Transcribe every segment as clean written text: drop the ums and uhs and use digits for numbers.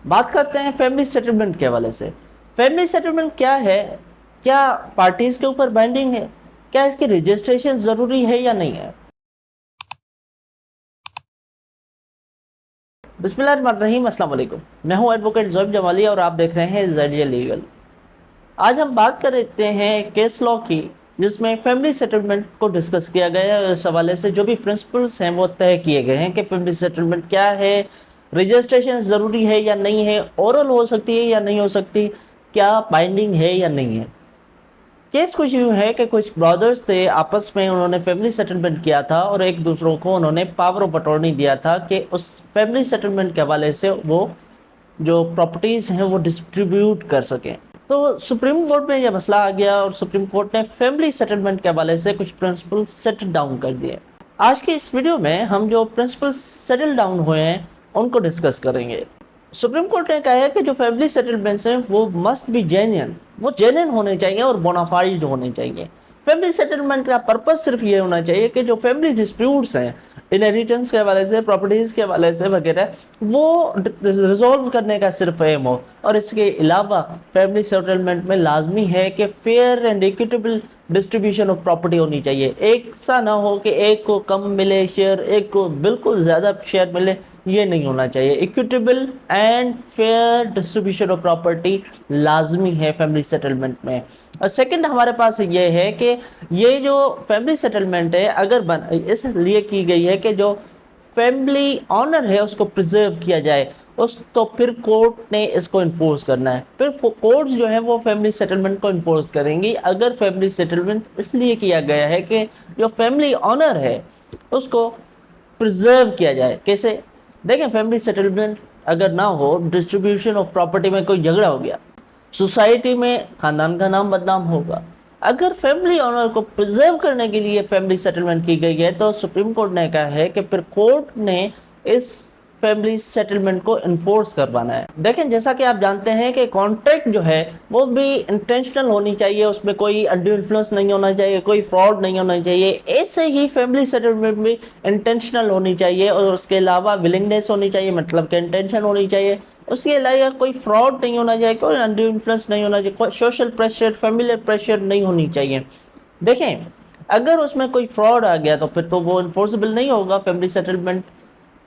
बात करते हैं फैमिली सेटलमेंट के हवाले से। फैमिली सेटलमेंट क्या है, क्या पार्टीज के ऊपर बाइंडिंग है, क्या इसकी रजिस्ट्रेशन जरूरी है या नहीं है। बिस्मिल्लाहिर्रहमानिर्रहीम, अस्सलाम वालेकुम। मैं हूं एडवोकेट ज़ोएब जमाली और आप देख रहे हैं ZJ लीगल। आज हम बात करते हैं केस लॉ की, जिसमें फैमिली सेटलमेंट को डिस्कस किया गया है। इस हवाले से जो भी प्रिंसिपल्स हैं वो तय किए गए हैं कि फैमिली सेटलमेंट क्या है, रजिस्ट्रेशन ज़रूरी है या नहीं है, ओरल हो सकती है या नहीं हो सकती, क्या बाइंडिंग है या नहीं है। केस कुछ यूँ है कि कुछ ब्रदर्स थे, आपस में उन्होंने फैमिली सेटलमेंट किया था और एक दूसरों को उन्होंने पावर ऑफ अटॉर्नी दिया था कि उस फैमिली सेटलमेंट के हवाले से वो जो प्रॉपर्टीज़ हैं वो डिस्ट्रीब्यूट कर सकें। तो सुप्रीम कोर्ट में यह मसला आ गया और सुप्रीम कोर्ट ने फैमिली सेटलमेंट के हवाले से कुछ प्रिंसिपल्स सेट डाउन कर दिए। आज की इस वीडियो में हम जो प्रिंसिपल्स सेटल डाउन हुए हैं उनको डिस्कस करेंगे। सुप्रीम कोर्ट ने कहा है कि जो फैमिली सेटलमेंट्स हैं वो मस्ट बी जेन्युइन, वो जेन्युइन होने चाहिए और बोनाफाइड होने चाहिए। फैमिली सेटलमेंट का पर्पस सिर्फ ये होना चाहिए कि जो फैमिली डिस्प्यूट्स हैं इनहेरिटेंस के हवाले से, प्रॉपर्टीज़ के हवाले से वगैरह, वो रिजॉल्व करने का सिर्फ एम हो। और इसके अलावा फैमिली सेटलमेंट में लाजमी है कि fair and equitable distribution of property होनी चाहिए। एक सा ना हो कि एक को कम मिले शेयर, एक को बिल्कुल ज़्यादा शेयर मिले, ये नहीं होना चाहिए। Equitable and fair distribution of property लाजमी है फैमिली सेटलमेंट में। और सेकंड हमारे पास ये है कि ये जो फैमिली सेटलमेंट है अगर इसलिए की गई है कि जो फैमिली ऑनर है उसको प्रिजर्व किया जाए, तो फिर कोर्ट ने इसको इन्फोर्स करना है। फिर कोर्ट जो है वो फैमिली सेटलमेंट को इन्फोर्स करेंगी अगर फैमिली सेटलमेंट इसलिए किया गया है कि जो फैमिली ऑनर है उसको प्रिजर्व किया जाए। कैसे? देखें, फैमिली सेटलमेंट अगर ना हो, डिस्ट्रीब्यूशन ऑफ प्रॉपर्टी में कोई झगड़ा हो गया, सोसाइटी में खानदान का नाम बदनाम होगा। अगर फैमिली ऑनर को प्रिजर्व करने के लिए फैमिली सेटलमेंट की गई है तो सुप्रीम कोर्ट ने कहा है कि फिर कोर्ट ने इस फैमिली सेटलमेंट को इन्फोर्स करवाना है। देखें, जैसा कि आप जानते हैं कि कॉन्ट्रैक्ट जो है वो भी इंटेंशनल होनी चाहिए, उसमें कोई अनड्यू इन्फ्लुएंस नहीं होना चाहिए, कोई फ्रॉड नहीं होना चाहिए। ऐसे ही फैमिली सेटलमेंट भी इंटेंशनल होनी चाहिए और उसके अलावा विलिंगनेस होनी चाहिए, मतलब कि इंटेंशन होनी चाहिए। उसके अलावा कोई फ्रॉड नहीं होना चाहिए, कोई अनड्यू इन्फ्लुएंस नहीं होना चाहिए, कोई सोशल प्रेशर, फैमिलियर प्रेशर नहीं होनी चाहिए। देखें, अगर उसमें कोई फ्रॉड आ गया तो फिर तो वो इन्फोर्सेबल नहीं होगा फैमिली सेटलमेंट।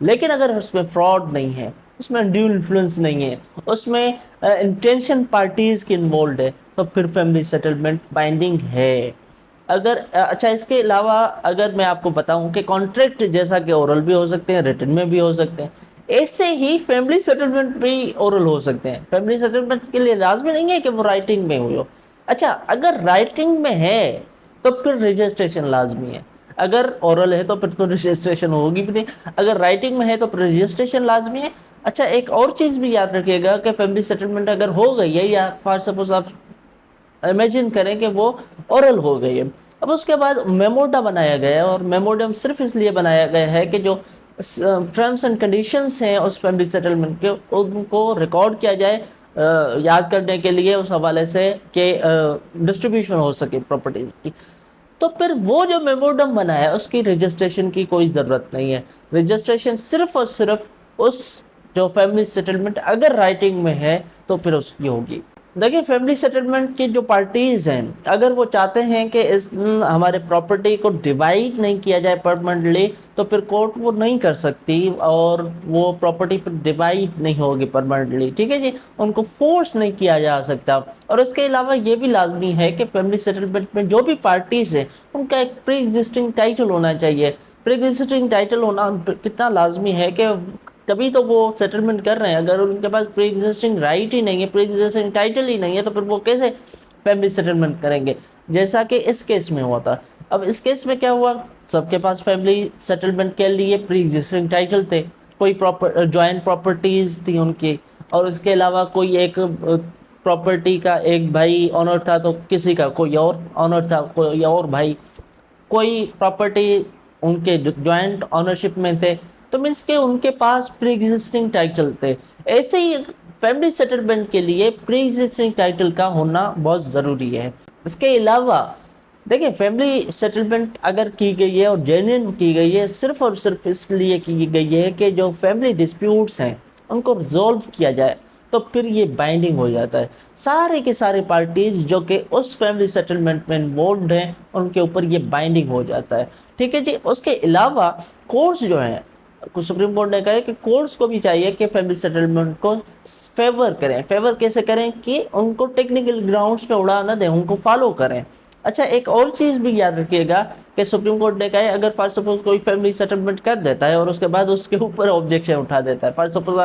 लेकिन अगर उसमें फ्रॉड नहीं है, उसमें अनड्यू इन्फ्लुएंस नहीं है, उसमें इंटेंशन पार्टीज की इन्वॉल्व है, तो फिर फैमिली सेटलमेंट बाइंडिंग है। अगर अच्छा, इसके अलावा अगर मैं आपको बताऊं कि कॉन्ट्रैक्ट जैसा कि ओरल भी हो सकते हैं, रिटन में भी हो सकते हैं, ऐसे ही फैमिली सेटलमेंट भी ओरल हो सकते हैं। फैमिली सेटलमेंट के लिए लाजमी नहीं है कि वो राइटिंग में हो। अच्छा, अगर राइटिंग में है तो फिर रजिस्ट्रेशन लाजमी है। अगर ओरल है तो फिर तो रजिस्ट्रेशन होगी भी नहीं, अगर राइटिंग में है तो फिर रजिस्ट्रेशन लाजमी है। अच्छा, एक और चीज़ भी याद रखिएगा कि फैमिली सेटलमेंट अगर हो गई है, या फॉर सपोज आप इमेजिन करें कि वो ओरल हो गई है, अब उसके बाद मेमोडा बनाया गया है, और मेमोडम सिर्फ इसलिए बनाया गया है कि जो टर्म्स एंड कंडीशंस हैं उस फैमिली सेटलमेंट के, उनको रिकॉर्ड किया जाए याद करने के लिए, उस हवाले से कि डिस्ट्रीब्यूशन हो सके प्रॉपर्टीज़ की। तो फिर वो जो मेमोडम बना है उसकी रजिस्ट्रेशन की कोई ज़रूरत नहीं है। रजिस्ट्रेशन सिर्फ और सिर्फ उस जो फैमिली सेटलमेंट अगर राइटिंग में है तो फिर उसकी होगी। देखिए, फैमिली सेटलमेंट की जो पार्टीज़ हैं, अगर वो चाहते हैं कि इस हमारे प्रॉपर्टी को डिवाइड नहीं किया जाए परमानेंटली, तो फिर कोर्ट वो नहीं कर सकती और वो प्रॉपर्टी पर डिवाइड नहीं होगी परमानेंटली। ठीक है जी, उनको फोर्स नहीं किया जा सकता। और इसके अलावा ये भी लाजमी है कि फैमिली सेटलमेंट में जो भी पार्टीज़ हैं उनका एक प्री एग्जिस्टिंग टाइटल होना चाहिए। प्री एग्जिस्टिंग टाइटल होना कितना लाजमी है कि तभी तो वो सेटलमेंट कर रहे हैं। अगर उनके पास प्री एग्जिस्टिंग राइट ही नहीं है, प्री एग्जिस्टिंग टाइटल ही नहीं है, तो फिर वो कैसे फैमिली सेटलमेंट करेंगे, जैसा कि इस केस में हुआ था। अब इस केस में क्या हुआ, सबके पास फैमिली सेटलमेंट के लिए प्री एग्जिस्टिंग टाइटल थे, कोई जॉइंट प्रॉपर्टीज़ थी उनकी, और इसके अलावा कोई एक प्रॉपर्टी का एक भाई ऑनर था तो किसी का कोई और ऑनर था, कोई और भाई, कोई प्रॉपर्टी उनके जॉइंट ऑनरशिप में थे, तो मीन्स के उनके पास प्री एग्जिस्टिंग टाइटल थे। ऐसे ही फैमिली सेटलमेंट के लिए प्री एग्जिस्टिंग टाइटल का होना बहुत ज़रूरी है। इसके अलावा देखिए, फैमिली सेटलमेंट अगर की गई है और जेन्युइन की गई है, सिर्फ और सिर्फ इसलिए की गई है कि जो फैमिली डिस्प्यूट्स हैं उनको रिजॉल्व किया जाए, تو پھر یہ بائنڈنگ ہو جاتا ہے. سارے کے سارے پارٹیز جو کہ اس فیملی سیٹلمنٹ میں انوالوڈ ہیں ان کے اوپر یہ بائنڈنگ ہو جاتا ہے. ٹھیک ہے جی. اس کے علاوہ کورٹس جو ہیں, سپریم کورٹ نے کہا ہے کہ کورٹس کو بھی چاہیے کہ فیملی سیٹلمنٹ کو فیور کریں. فیور کیسے کریں؟ کہ ان کو ٹیکنیکل گراؤنڈز پہ اڑا نہ دیں, ان کو فالو کریں. اچھا, ایک اور چیز بھی یاد رکھیے گا کہ سپریم کورٹ نے کہا ہے اگر فار سپوز کوئی فیملی سیٹلمنٹ کر دیتا ہے اور اس کے بعد اس کے اوپر آبجیکشن اٹھا دیتا ہے, فار سپوز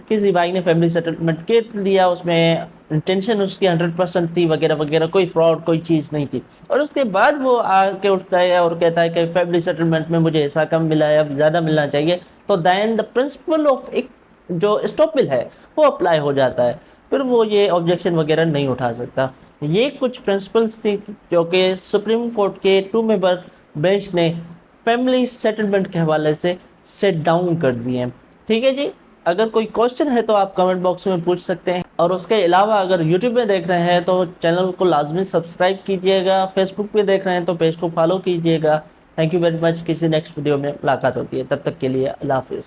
کسی بھائی نے فیملی سیٹلمنٹ کر دیا, اس میں انٹینشن اس کی 100% تھی وغیرہ وغیرہ, کوئی فراڈ کوئی چیز نہیں تھی, اور اس کے بعد وہ آ کے اٹھتا ہے اور کہتا ہے کہ فیملی سیٹلمنٹ میں مجھے ایسا کم ملا ہے, اب زیادہ ملنا چاہیے, تو دین دا پرنسپل آف ایک جو اسٹاپل ہے وہ اپلائی ہو جاتا ہے, پھر وہ یہ آبجیکشن وغیرہ نہیں اٹھا سکتا. یہ کچھ پرنسپلس تھی جو کہ سپریم کورٹ کے 2 ممبر بینچ نے فیملی سیٹلمنٹ کے حوالے سے سیٹ ڈاؤن کر دیے ہیں. ٹھیک ہے جی. اگر کوئی کوشچن ہے تو آپ کمنٹ باکس میں پوچھ سکتے ہیں, اور اس کے علاوہ اگر یوٹیوب میں دیکھ رہے ہیں تو چینل کو لازمی سبسکرائب کیجئے گا, فیس بک پہ دیکھ رہے ہیں تو پیج کو فالو کیجئے گا. Thank you very much. کسی نیکسٹ ویڈیو میں ملاقات ہوتی ہے, تب تک کے لیے اللہ حافظ.